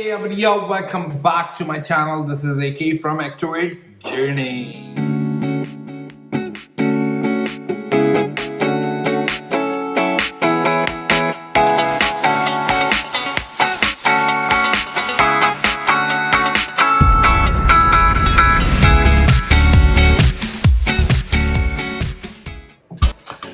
Yo, welcome back to my channel. This is AK from Extrovert's Journey.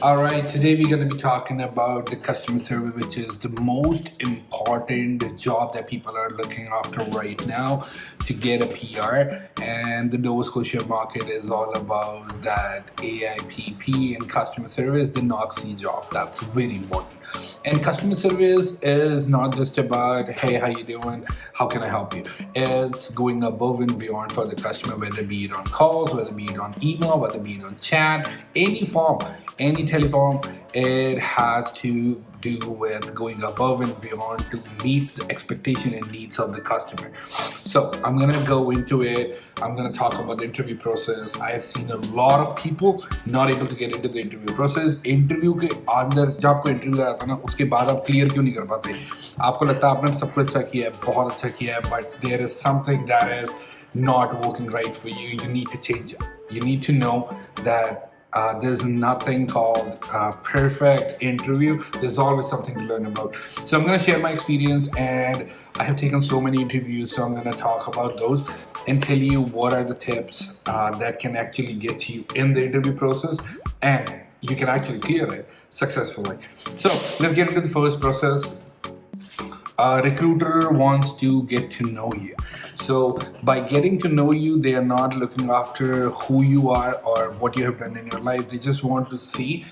Alright, today we're going to be talking about the customer service, which is the most important job that people are looking after right now to get a PR. And the Nova Scotia market is all about that AIPP and customer service, the NOC job. That's very important. And customer service is not just about, hey, how you doing? How can I help you? It's going above and beyond for the customer, whether it be it on calls, whether it be it on email, whether it be it on chat, any form, any telephone. It has to do with going above and beyond to meet the expectation and needs of the customer. So I'm gonna go into it. I'm gonna talk about the interview process. I have seen a lot of people not able to get into the interview process. Interview के अंदर जब आपको interview आता है ना, उसके बाद आप क्लियर क्यों नहीं कर पाते? आपको लगता है आपने सब कुछ अच्छा किया है, बहुत अच्छा किया है, but there is something that is not working right for you. You need to change it. You need to know that there's nothing called perfect interview. There's always something to learn about. So I'm going to share my experience, and I have taken so many interviews, so I'm going to talk about those and tell you what are the tips that can actually get you in the interview process, and you can actually clear it successfully. So let's get into the first process. A recruiter wants to get to know you. So by getting to know you, they are not looking after who you are or what you have done in your life. They just want to see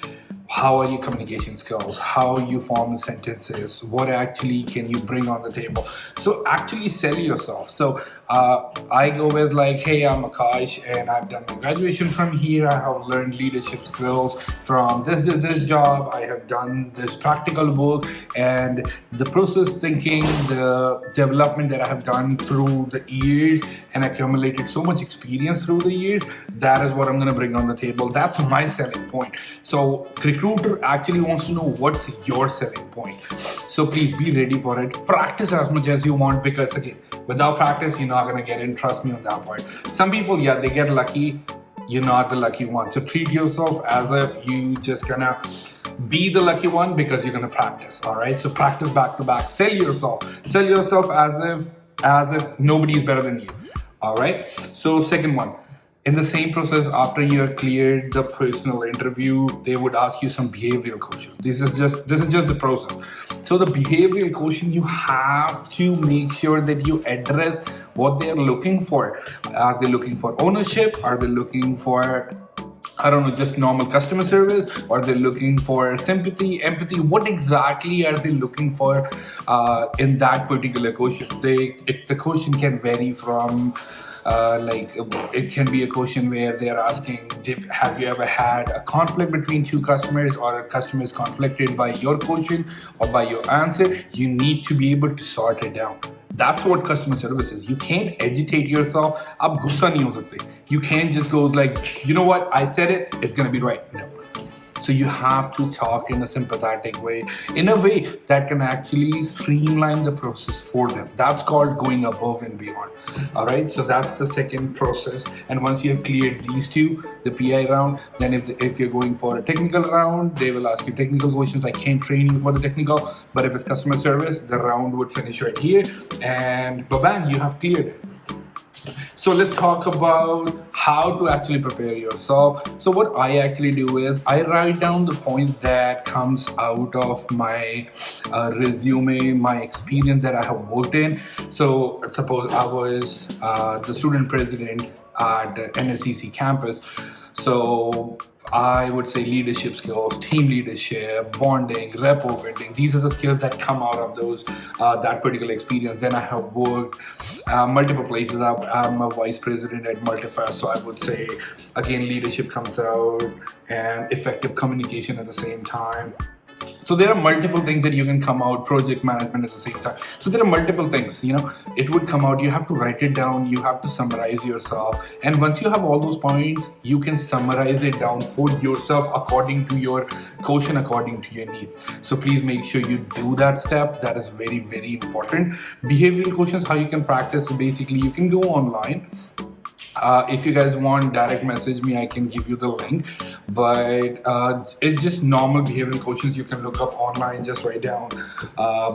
how are your communication skills, how you form sentences, what actually can you bring on the table. So actually sell yourself. So I go with like, hey, I'm Akash and I've done my graduation from here. I have learned leadership skills from this job. I have done this practical work, and the process thinking, the development that I have done through the years and accumulated so much experience through the years, that is what I'm gonna bring on the table. That's my selling point. So recruiter actually wants to know what's your selling point. So please be ready for it. Practice as much as you want, because again, without practice, you're not gonna get in. Trust me on that part. Some people, yeah, they get lucky. You're not the lucky one. So treat yourself as if you just gonna be the lucky one because you're gonna practice. All right. So practice back to back. Sell yourself. Sell yourself as if nobody is better than you. All right. So second one. In the same process, after you're cleared the personal interview, they would ask you some behavioral questions. This is just the process. So the behavioral question, you have to make sure that you address what they're looking for. Are they looking for ownership? Are they looking for, I don't know, just normal customer service? Or are they looking for sympathy, empathy? What exactly are they looking for in that particular question? The question can vary from like it can be a question where they're asking, have you ever had a conflict between two customers, or a customer is conflicted by your question or by your answer? You need to be able to sort it down. That's what customer service is. You can't agitate yourself. Aap gussa nahi ho sakte. You can't just go like, you know what, I said it, it's gonna be right. No. So you have to talk in a sympathetic way, in a way that can actually streamline the process for them. That's called going above and beyond. All right, so that's the second process. And once you have cleared these two, the PI round, then if you're going for a technical round, they will ask you technical questions. I can't train you for the technical, but if it's customer service, the round would finish right here, and bang, you have cleared it. So let's talk about how to actually prepare yourself. So what I actually do is I write down the points that comes out of my resume, my experience that I have worked in. So suppose I was the student president at NSCC campus. So I would say leadership skills, team leadership, bonding, rapport building. These are the skills that come out of those that particular experience. Then I have worked multiple places. I'm a vice president at Multifast, so I would say again leadership comes out and effective communication at the same time. So there are multiple things that you can come out, project management at the same time. So there are multiple things, it would come out. You have to write it down. You have to summarize yourself. And once you have all those points, you can summarize it down for yourself according to your quotient, according to your needs. So please make sure you do that step. That is very, very important. Behavioral quotients, how you can practice. So basically you can go online. If you guys want, direct message me, I can give you the link. But it's just normal behavioral quotients. You can look up online, just write down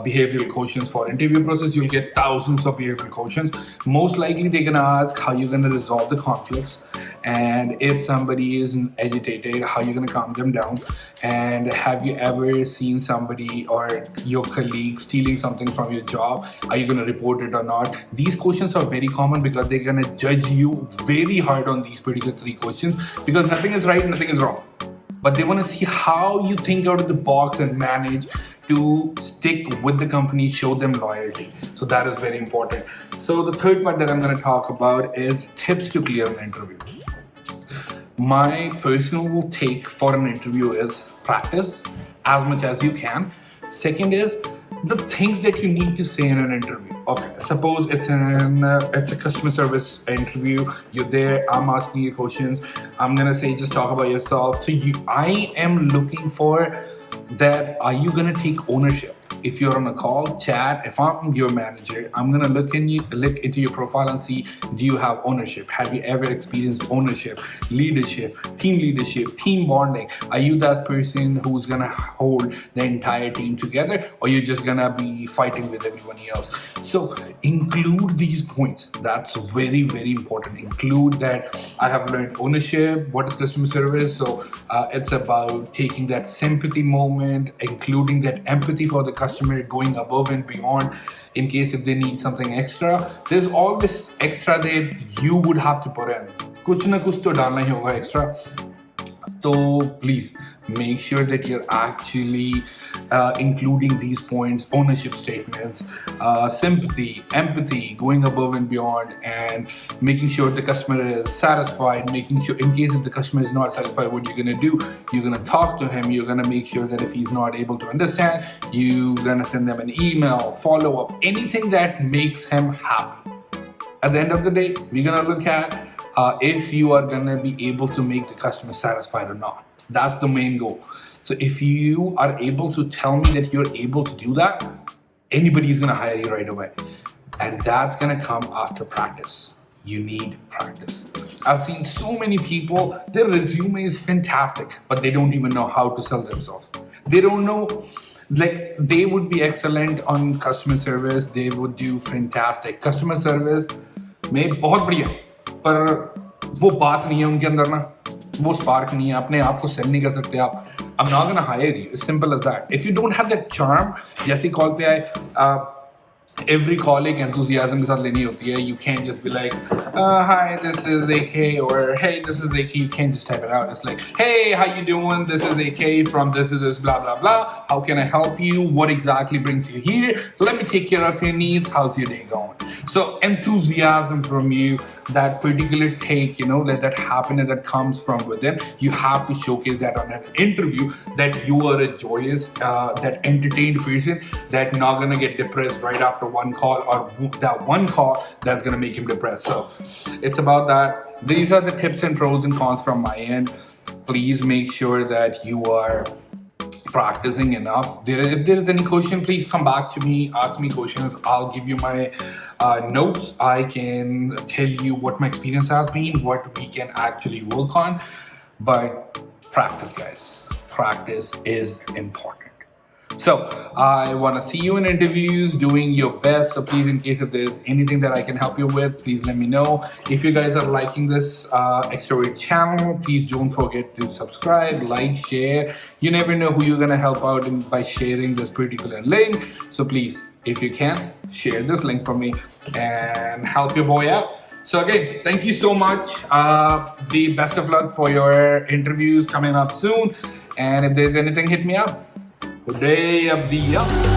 behavioral quotients for interview process. You'll get thousands of behavioral quotients. Most likely they're gonna ask how you're gonna resolve the conflicts, and if somebody is agitated, how you're gonna calm them down, and have you ever seen somebody or your colleague stealing something from your job, are you gonna report it or not? These questions are very common because they're gonna judge you very hard on these particular 3 questions, because nothing is right, nothing is wrong, but they want to see how you think out of the box and manage to stick with the company, show them loyalty. So that is very important. So the third part that I'm going to talk about is tips to clear an interview. My personal take for an interview is practice as much as you can. Second is the things that you need to say in an interview. Okay, suppose it's a customer service interview. You're there, I'm asking you questions. I'm gonna say, just talk about yourself. So I am looking for that. Are you gonna take ownership? If you're on a call, chat, if I'm your manager, I'm gonna look into your profile and see, do you have ownership? Have you ever experienced ownership, leadership, team bonding? Are you that person who's gonna hold the entire team together, or you're just gonna be fighting with everybody else? So include these points. That's very, very important. Include that I have learned ownership. What is customer service? So it's about taking that sympathy moment, including that empathy for the customer, going above and beyond in case if they need something extra. There's all this extra that you would have to put in. Kuch na kuch to dalna hi hoga extra. So please make sure that you're actually including these points: ownership statements, sympathy, empathy, going above and beyond, and making sure the customer is satisfied. Making sure, in case if the customer is not satisfied, what you're gonna do, you're gonna talk to him. You're gonna make sure that if he's not able to understand, you're gonna send them an email, follow up, anything that makes him happy. At the end of the day, we're gonna look at if you are gonna be able to make the customer satisfied or not. That's the main goal. So if you are able to tell me that you're able to do that, anybody is gonna hire you right away. And that's gonna come after practice. You need practice. I've seen so many people, their resume is fantastic, but they don't even know how to sell themselves. They don't know, like, they would be excellent on customer service, they would do fantastic customer service में बहुत बढ़िया, पर वो बात नहीं है उनके अंदर ना, वो spark नहीं है, अपने आप को sell नहीं कर सकते आप. I'm not gonna hire you. It's simple as that. If you don't have that charm, जैसी call पे आए, every call एक enthusiasm के साथ लेनी होती है. You can't just be like, hi, this is AK, or hey, this is AK. You can't just type it out. It's like, hey, how you doing? This is AK from this to this, blah, blah, blah. How can I help you? What exactly brings you here? Let me take care of your needs. How's your day going? So enthusiasm from you, that particular take, that happiness that comes from within, you have to showcase that on an interview, that you are a joyous, that entertained person, that not gonna get depressed right after one call, or that one call that's gonna make him depressed. So it's about that. These are the tips and pros and cons from my end. Please make sure that you are practicing enough. If there is any question, please come back to me, ask me questions. I'll give you my notes. I can tell you what my experience has been, what we can actually work on. But practice, guys. Practice is important. So I want to see you in interviews, doing your best. So please, in case if there's anything that I can help you with, please let me know. If you guys are liking this Extrovert channel, please don't forget to subscribe, like, share. You never know who you're going to help out by sharing this particular link. So please, if you can, share this link for me and help your boy out. So again, thank you so much. The best of luck for your interviews coming up soon. And if there's anything, hit me up. Hudday, uppty.